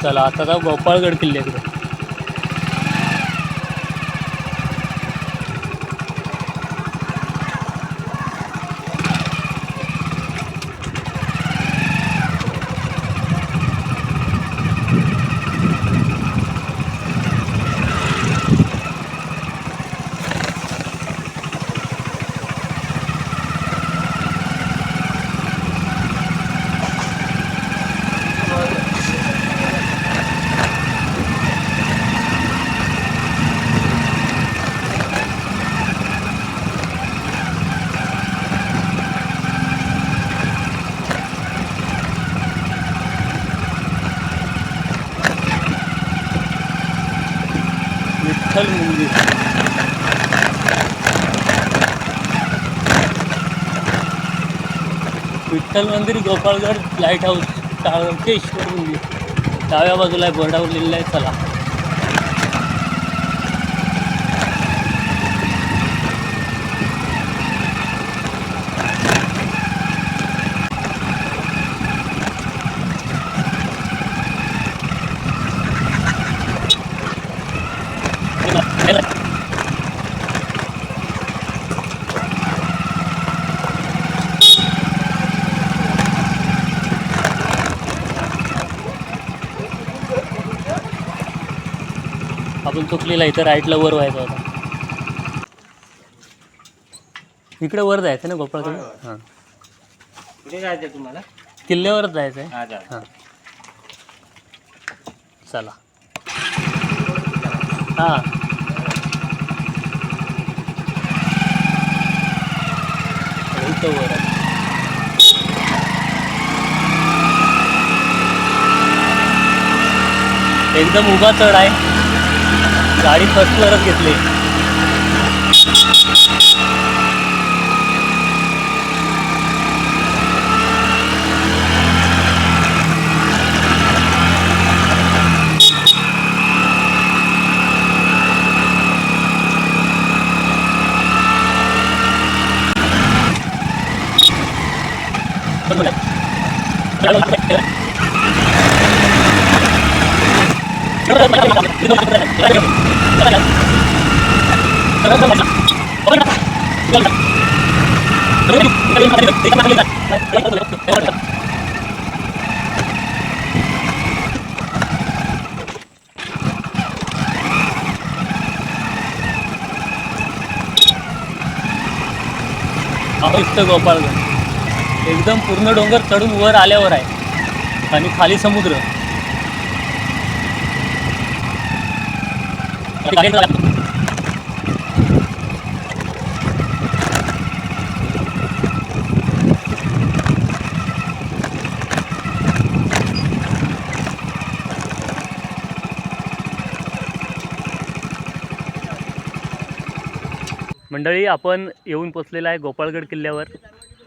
चला आता जाऊ गोपाळगड किल्ल्याकडे. विठ्ठल मंदिर. विठ्ठल मंदिर, गोपाळगड लाईट हाऊस, टाळकेश्वर मंदिर डाव्या बाजूला आहे, बोर्डावर लिहिलेलं आहे. चला आपण चुकलेला, इथं राईटला वर व्हायचा होता. इकडे वर जायचं ना गोपाळकडे. हां, कुठे जायचं तुम्हाला? किल्ल्यावरच जायचं आहे. हां चला. हां इथं वर आहे. एकदम उभा चढ आहे. गाडी फर्स्ट फ्लोअरच घेतली. गोपाळगड एकदम पूर्ण डोंगर चढून वर आल्यावर आहे आणि खाली समुद्र. मंडळी, आपण येऊन पोचलेला आहे गोपाळगड किल्ल्यावर.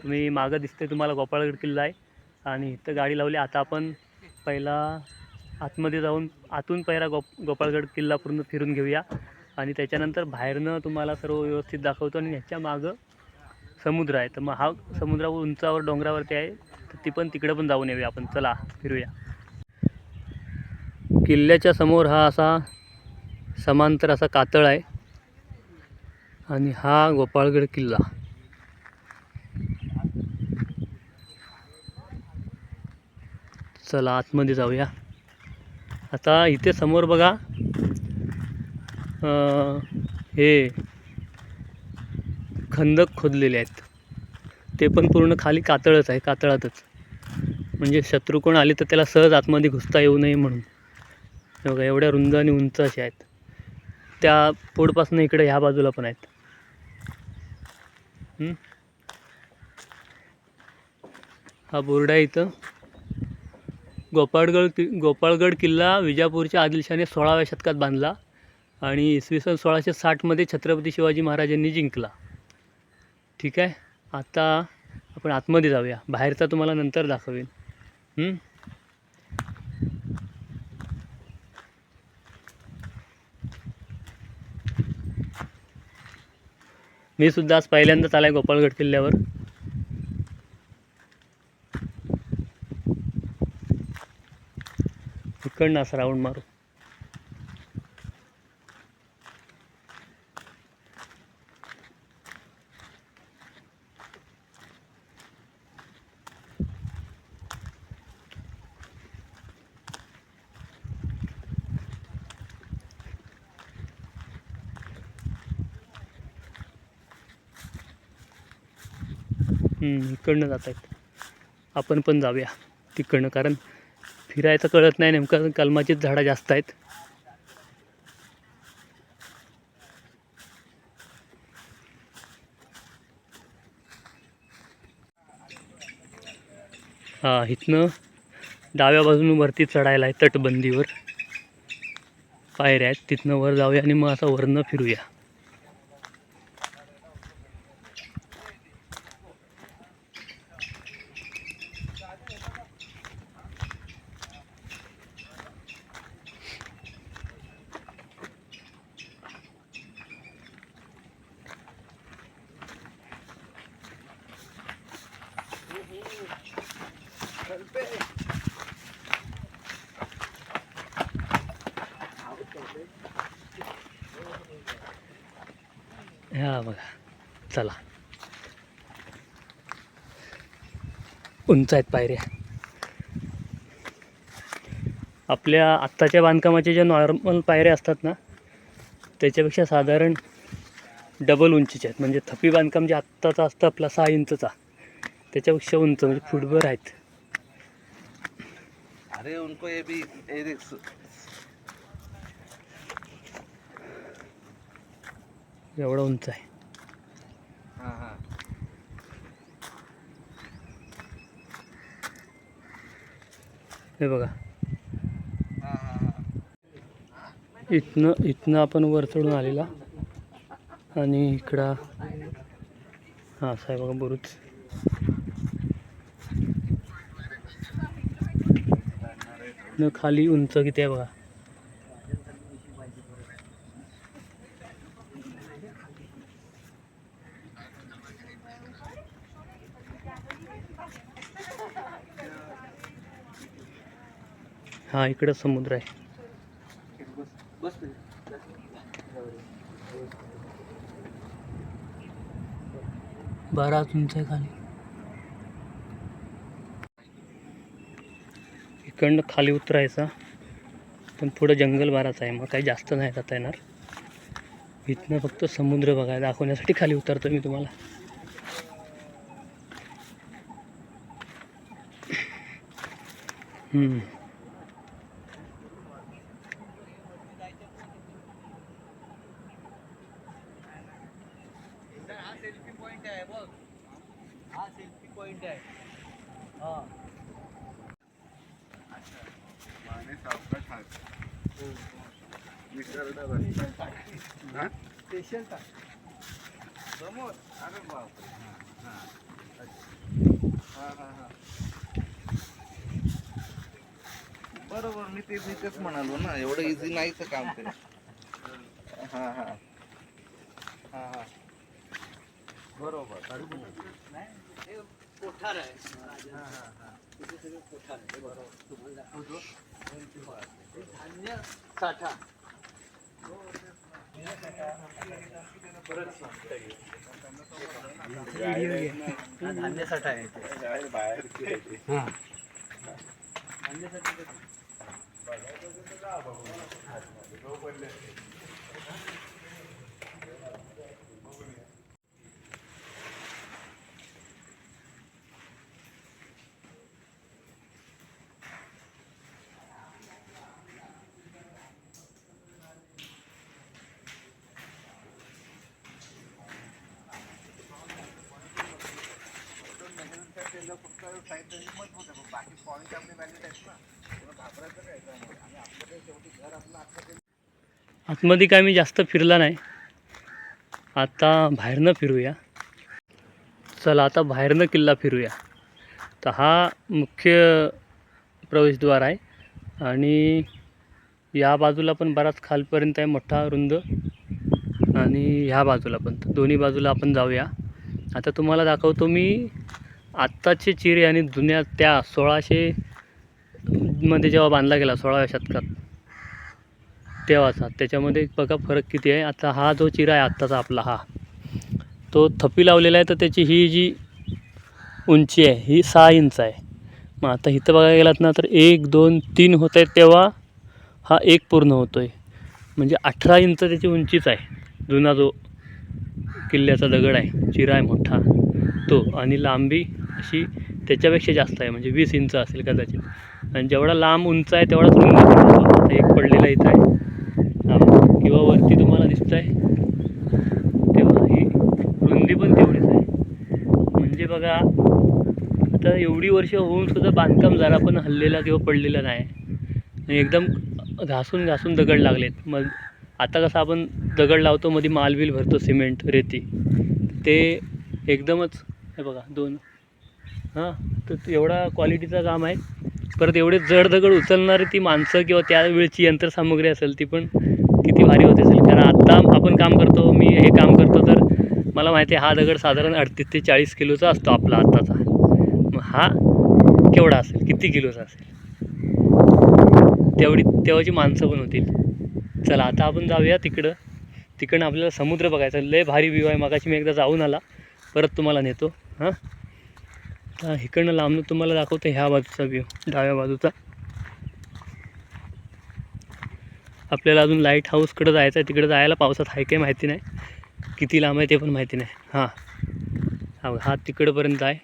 तुम्ही मागं दिसते तुम्हाला गोपाळगड किल्ला आहे आणि इथं गाडी लावली. आता आपण पहिला आतमध्ये जाऊन आतून पहिला गोपाळगड किल्ला पूर्ण फिरून घेऊया आणि त्याच्यानंतर बाहेरनं तुम्हाला सर्व व्यवस्थित दाखवतो. आणि ह्याच्या मागं समुद्र आहे, तर मग हा समुद्र उंचावर डोंगरावरती आहे, तर ती पण तिकडे पण जाऊन येऊया आपण. चला फिरूया. किल्ल्याच्या समोर हा असा समांतर असा कातळ आहे आणि हा गोपाळगड किल्ला. चला आतमध्ये जाऊया. आता इथे समोर बघा, हे खंदक खोदलेले आहेत, ते पण पूर्ण खाली कातळच आहे, कातळातच. म्हणजे शत्रू कोण आले तर त्याला सहज आतमध्ये घुसता येऊ नये म्हणून. बघा एवढ्या रुंद आणि उंच असे आहेत. त्या पोडपासून इकडे ह्या बाजूला पण आहेत. हा बोर्ड आहे इथं. गोपाळगड किल्ला विजापूरच्या आदिलशाने 16व्या शतकात बांधला आणि इसवी सन 1660मध्ये छत्रपती शिवाजी महाराजांनी जिंकला. ठीक आहे, आता आपण आतमध्ये जाऊया. बाहेरचा तुम्हाला नंतर दाखवेन. मी सुद्धा आज पहिल्यांदाच आलाय गोपाळगड किल्ल्यावर. इकडनं असं राऊंड मारू. इकडनं जात आहेत. आपण पण जाऊया तिकडनं, कारण फिरायचं कळत नाही नेमकं, कलमाचीच झाडं जास्त आहेत. हां, इथनं डाव्या बाजून वरती चढायला आहे, तटबंदीवर पायऱ्या आहेत. तिथनं वर जाऊया आणि मग असं वरनं फिरूया. ह्या बघा, चला, उंच आहेत पायऱ्या. आपल्या आत्ताच्या बांधकामाच्या ज्या नॉर्मल पायऱ्या असतात ना, त्याच्यापेक्षा साधारण डबल उंचीच्या आहेत. म्हणजे थप्पी बांधकाम जे आत्ताचा असतं आपला 6 इंचचा, त्याच्यापेक्षा उंच, म्हणजे फुटभर आहेत. अरे उनको ये भी एवढं उंच आहे. हाँ हाँ हे बघा, हाँ हाँ इथनं आपण वर चढून आलेला, आणि इकडं हां असं आहे बघा बुरुज. न खाली उंच किती आहे बघा. हा, इकडं समुद्र आहे. बस बराच उंच आहे खाली. इकडनं खाली उतरायचा, पण पुढं जंगल बराच आहे, मग काही जास्त नाही जाता येणार. इथनं फक्त समुद्र बघायला दाखवण्यासाठी खाली उतरतो मी तुम्हाला. सेल्फी पॉइंट आहे बघ, हा सेल्फी पॉइंट आहे. हा अच्छा, माने सावका ठाक विसरला रस्ता. हा स्पेशल का समोर. अरे बाप. हा हा हा हा बरोबर, मी तेच म्हणालो ना, एवढं इझी नाहीच काम ते. हा हा हा हा बरोबर. कोठार आहे. हा हा हा तिथे सगळं कोठार आहे. बरोबर, तुम्हाला दाखवतो. धान्य साठा धान्य साठा आहे इथे. बाहेर हां, फक्त साहित्य मत होतं, पण बाकी पॉईंट आपले व्हॅलिड आहेत ना. तुला घाबरायचं काय त्यामुळे. आणि आपलं काही शेवटी घर आपलं अख्खं. आतमध्ये काय मी जास्त फिरला नाही. आता बाहेरनं फिरूया. चला, आता बाहेरनं किल्ला फिरूया. तर हा मुख्य प्रवेशद्वार आहे, आणि या बाजूला पण बराच खालपर्यंत आहे, मोठा रुंद, आणि ह्या बाजूला पण. तर दोन्ही बाजूला आपण जाऊया. आता तुम्हाला दाखवतो मी आत्ताचे चिरे आणि जुन्या त्या 1600 मध्ये जेव्हा बांधला गेला 16व्या शतकात तेव्हाचा, त्याच्यामध्ये बघा फरक किती आहे. आता हा जो चिरा आहे आत्ताचा आपला, हा तो थप्पी लावलेला आहे, तर त्याची ही जी उंची आहे ही 6 इंच आहे. मग आता इथं बघायला गेलात ना तर 1 2 3 होत आहेत, तेव्हा हा 1 पूर्ण होतो आहे. म्हणजे 18 इंच त्याची उंचीच आहे. जुना जो किल्ल्याचा दगड आहे, चिरा आहे मोठा तो, आणि लांबी अशी त्याच्यापेक्षा जास्त आहे, म्हणजे 20 इंच असेल कदाचित. आणि जेवढा लांब उंच आहे तेवढाच रुंद पण होतो. आता एक पडलेला इथं आहे किंवा वरती तुम्हाला दिसत आहे, तेव्हा ही रुंदी पण तेवढीच आहे. म्हणजे बघा आता एवढी वर्ष होऊन सुद्धा बांधकाम जरा पण हललेला किंवा पडलेला नाही. आणि एकदम घासून घासून दगड लागलेत. मग आता कसं आपण दगड लावतो, मध्ये मालबिल भरतो, सिमेंट रेती, ते एकदमच हे बघा 2 तर एवढा क्वालिटीचा काम आहे. परत एवढे जड दगड उचलणारी ती माणसं किंवा त्यावेळची यंत्रसामुग्री असेल ती पण किती भारी होत असेल. कारण आत्ता आपण काम करतो, मी हे काम करतो, तर मला माहिती आहे हा दगड साधारण 38 ते 40 किलोचा असतो आपला आत्ताचा. मग हा केवढा असेल, किती किलोचा असेल, तेव्हाची माणसं पण होतील. चला आता आपण जाऊया तिकडं आपल्याला समुद्र बघायचा. लय भारी व्ह्यू आहे. मगाशी मी एकदा जाऊन आला, परत तुम्हाला नेतो. तर इकडनं लांबून तुम्हाला दाखवतो ह्या बाजूचा व्ह्यू, डाव्या बाजूचा. आपल्याला अजून लाईट हाऊसकडं जायचं आहे. तिकडं जायला पावसात आहे काही माहिती नाही, किती लांब आहे ते पण माहिती नाही. हा तिकडंपर्यंत आहे,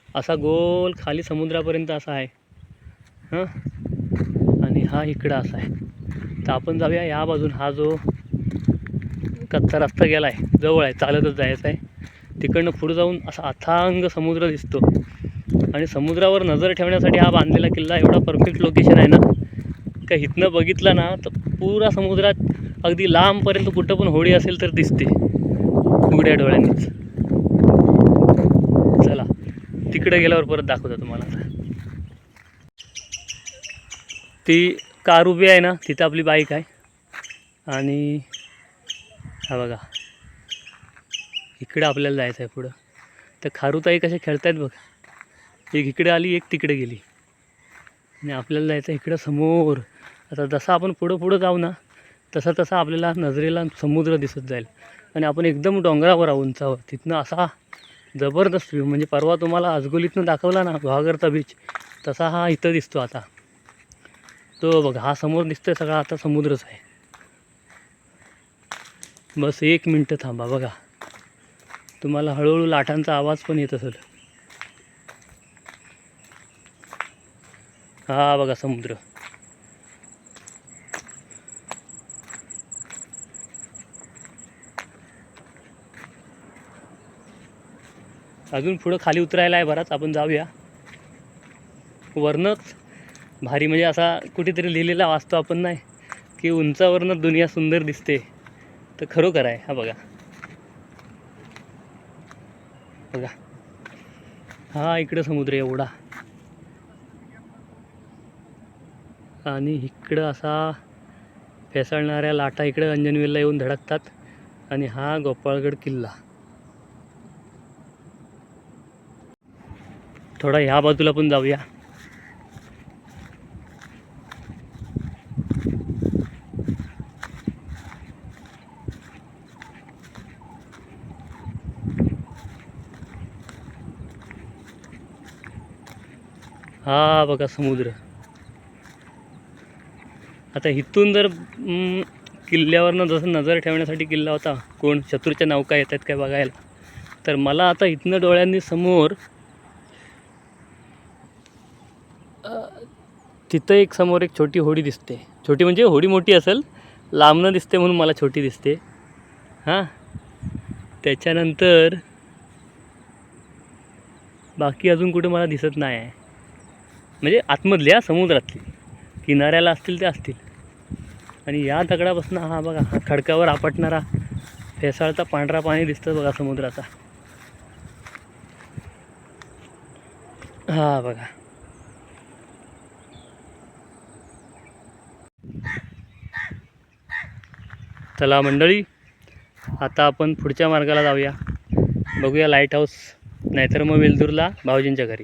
असा गोल खाली समुद्रापर्यंत असा आहे. आणि हा इकडं असा आहे. तर आपण जाऊया या बाजून. हा जो कच्चा रस्ता गेला आहे, जवळ आहे, चालतच जायचं आहे. तिकडनं पुढं जाऊन असा अथांग समुद्र दिसतो. आणि समुद्रावर नजर ठेवण्यासाठी हा बांधलेला किल्ला एवढा परफेक्ट लोकेशन आहे ना, का इथनं बघितला ना तर पुरा समुद्रात अगदी लांबपर्यंत कुठं पण होडी असेल तर दिसते उघड्या डोळ्यांनीच. चला तिकडे गेल्यावर परत दाखवतो तुम्हाला. ती कार उभी आहे ना, तिथं आपली बाईक आहे. आणि हा बघा इकडं आपल्याला जायचं आहे पुढं. तर खारुताई कशा खेळतायत बघ, एक इकडे आली एक तिकडे गेली. आणि आपल्याला जायचं इकडं समोर. आता जसं आपण पुढं जाऊ ना तसं आपल्याला नजरेला समुद्र दिसत जाईल. आणि आपण एकदम डोंगरावर आहोत, उंचावर. तिथनं असा जबरदस्त व्ह्यू, म्हणजे परवा तुम्हाला आजगोलीतनं दाखवला ना गुहागरचा बीच, तसा हा इथं दिसतो. आता तो बघा हा समोर दिसतोय सगळा, आता समुद्रच आहे. बस 1 मिनटं थांबा, बघा तुम्हाला हळूहळू लाटांचा आवाज पण येत असेल. हा बघा समुद्र. अजून पुढं खाली उतरायला आहे बराच, आपण जाऊया. वरनंच भारी, म्हणजे असा कुठेतरी लिहिलेला वाचतो आपण नाही की उंचावरनं दुनिया सुंदर दिसते, तर खरोखर आहे. हा बघा हा इकडं समुद्र एवढा, आणि इकडं असा फेसाळणाऱ्या लाटा इकडे अंजनवेलला येऊन धडकतात. आणि हा गोपाळगड किल्ला. थोडा ह्या बाजूला पण जाऊया. हा बघा समुद्र. आता इथून जर किल्ल्यावरनं जसं नजर ठेवण्यासाठी किल्ला होता, कोण शत्रूच्या नौका येतात काय बघायला, तर मला आता इथनं डोळ्यांनी समोर तिथं एक समोर एक छोटी होडी दिसते. छोटी म्हणजे होडी मोठी असेल, लांबनं दिसते म्हणून मला छोटी दिसते. त्याच्यानंतर बाकी अजून कुठे मला दिसत नाही आहे, म्हणजे आतमधल्या समुद्रातली किनाऱ्याला असतील ते असतील. आणि या दगडापासून हा बघा हा खडकावर आपटणारा फेसाळता पांढरा पाणी दिसतं बघा समुद्राचा. हा बघा चला मंडळी, आता आपण पुढच्या मार्गाला जाऊया. बघूया लाईट हाऊस, नाहीतर मग वेलदूरला भाऊजींच्या घरी.